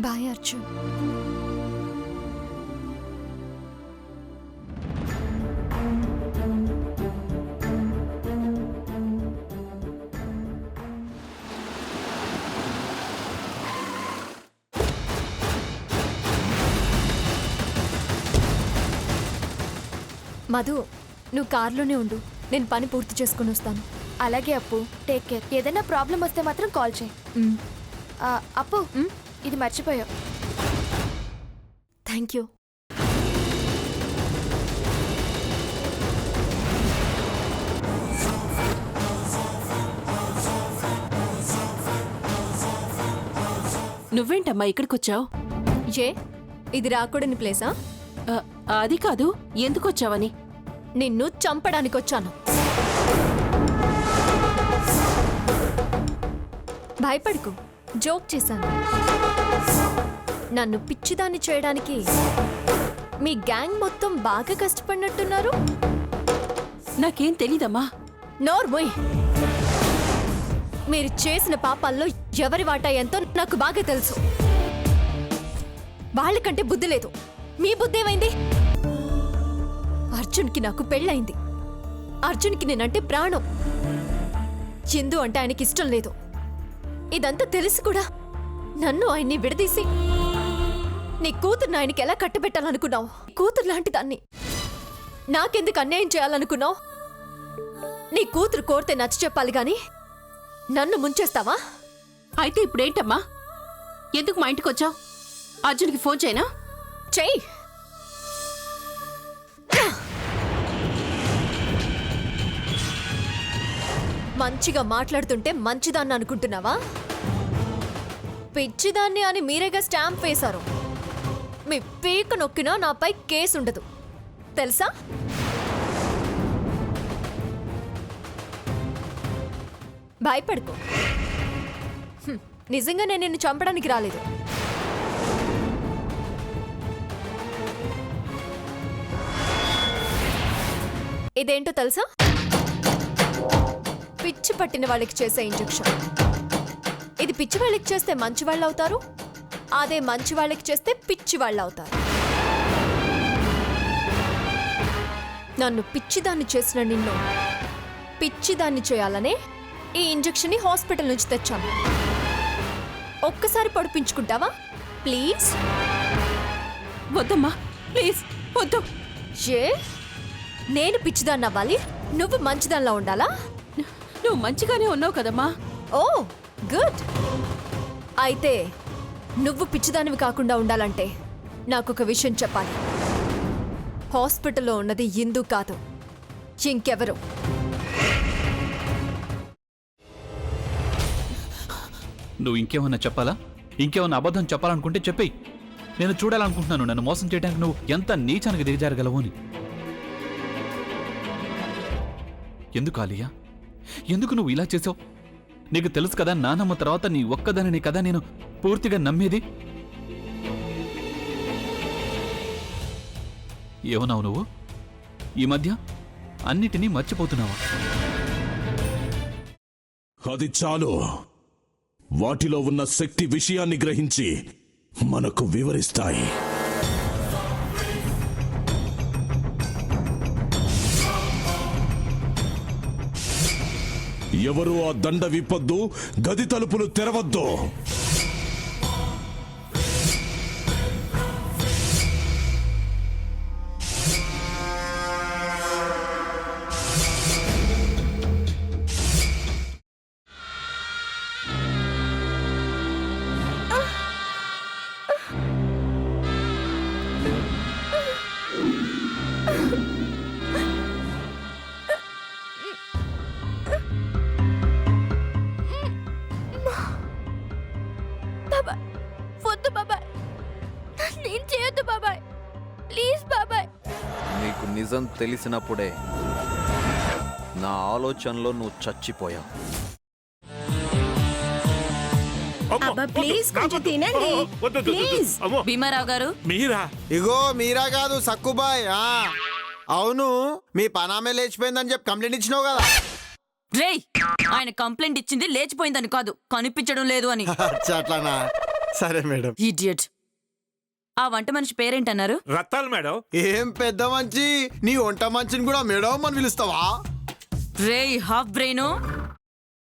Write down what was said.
Bye Arjun. Madhu, నువ్వు కార్లోనే ఉండు, నేను పని పూర్తి చేసుకుని వస్తాను. అలాగే అప్పు, టేక్ కేర్. ఏదైనా ప్రాబ్లం వస్తే మాత్రం కాల్ చేయి. అప్పు, ఇది మర్చిపోయావు. Thank you. నువ్వేంటమ్మా ఇక్కడికొచ్చావు? ఏ, ఇది రాకూడని ప్లేసా? అది కాదు, ఎందుకొచ్చావని. నిన్ను చంపడానికి వచ్చాను. భయపడుకు, జోక్ చేశాను. నన్ను పిచ్చిదాన్ని చేయడానికి మీ గ్యాంగ్ మొత్తం బాగా కష్టపడినట్టున్నారు. నాకేం తెలీదమ్మా. నోర్మోయ్, మీరు చేసిన పాపాల్లో ఎవరి వాటా ఎంతో నాకు బాగా తెలుసు. వాళ్ళకంటే బుద్ధి లేదు, మీ బుద్ధి ఏమైంది? అర్జున్కి నాకు పెళ్ళైంది. అర్జున్కి నేనంటే ప్రాణం. చందు అంటే ఆయనకి ఇష్టం లేదు. ఇదంతా తెలిసి కూడా నన్ను ఆయన్ని విడదీసి నీ కూతుర్ని ఆయనకి ఎలా కట్టబెట్టాలనుకున్నావు? కూతురు లాంటి దాన్ని నాకెందుకు అన్యాయం చేయాలనుకున్నావు? నీ కూతురు కోరితే నచ్చ చెప్పాలి గాని నన్ను ముంచేస్తావా? అయితే ఇప్పుడేంటమ్మా? ఎందుకు మా ఇంటికి వచ్చావు? అర్జున్కి ఫోన్ చేయనా? చెయ్యి. మంచిగా మాట్లాడుతుంటే మంచిదాన్ని అనుకుంటున్నావా? పిచ్చిదాన్ని అని మీరేగా స్టాంప్ వేశారు. మీ పీక నొక్కినా నాపై కేసు ఉండదు, తెలుసా? భయపడుకో. నిజంగా నేను నిన్ను చంపడానికి రాలేదు. ఇదేంటో తెలుసా? పిచ్చి పట్టిన వాళ్ళకి చేసే ఇంజెక్షన్. ఇది పిచ్చి వాళ్ళకి చేస్తే మంచి వాళ్ళు అవుతారు, అదే మంచి వాళ్ళకి చేస్తే పిచ్చి వాళ్ళు అవుతారు. నన్ను పిచ్చిదాన్ని చేసిన నిన్ను పిచ్చిదాన్ని చేయాలనే ఈ ఇంజెక్షన్ని హాస్పిటల్ నుంచి తెచ్చాను. ఒక్కసారి పడిపించుకుంటావా ప్లీజ్? వద్దమ్మా, ప్లీజ్ వద్దు. ఏ, నేను పిచ్చిదాన్ని అవ్వాలి, నువ్వు మంచిదానిలా ఉండాలా? నువ్వు మంచిగానే ఉన్నావు కదమ్మా. ఓ గుడ్. అయితే నువ్వు పిచ్చిదానివి కాకుండా ఉండాలంటే నాకొక విషయం చెప్పాలి. హాస్పిటల్లో ఉన్నది ఇందు కాదు, ఇంకెవరు. నువ్వు ఇంకేమన్నా చెప్పాలా? ఇంకేమన్నా అబద్ధం చెప్పాలనుకుంటే చెప్పేయి. నేను చూడాలనుకుంటున్నాను నన్ను మోసం చేయడానికి నువ్వు ఎంత నీచానికి దిగజారగలవు అని. ఎందుకు ఆలియా, ఎందుకు నువ్వు ఇలా చేసావు? నీకు తెలుసు కదా నానమ్మ తర్వాత నీ ఒక్కదానిని కదా నేను పూర్తిగా నమ్మేది. ఏమన్నావు నువ్వు? ఈ మధ్య అన్నిటినీ మర్చిపోతున్నావా? అది చాలు. వాటిలో ఉన్న శక్తి విషయాన్ని గ్రహించి మనకు వివరిస్తాయి. ఎవరు ఆ దండ విప్పొద్దు, గది తలుపులు తెరవద్దు. వద్దు బాబాయ్, నేను చేయొద్దు బాబాయ్, ప్లీజ్ బాబాయ్. నీకు నిజం తెలిసినప్పుడే నా ఆలోచనలో నువ్వు చచ్చిపోయావు. ప్లీజ్ కొంచెం తినండి ప్లీజ్. భీమారావు గారు, మీరా? ఇగో మీరా కాదు సక్కుబాయ్. అవును, మీ పనామే లేచిపోయిందని చెప్పి కంప్లైంట్ ఇచ్చినావు కదా. రేయ్, ఆయన కంప్లైంట్ ఇచ్చింది లేచిపోయిందని కాదు, కనిపించడం లేదు అని. అట్లానా? సరే మేడం. ఇడియట్. ఆ వంట మనిషి పేరేంటన్నారు? రత్తాలు మేడం. ఏం పెద్ద మంచి, నీ వంట మంచిని కూడా మేడం అని పిలుస్తావా? రేయ్ హాఫ్ బ్రెయిన్,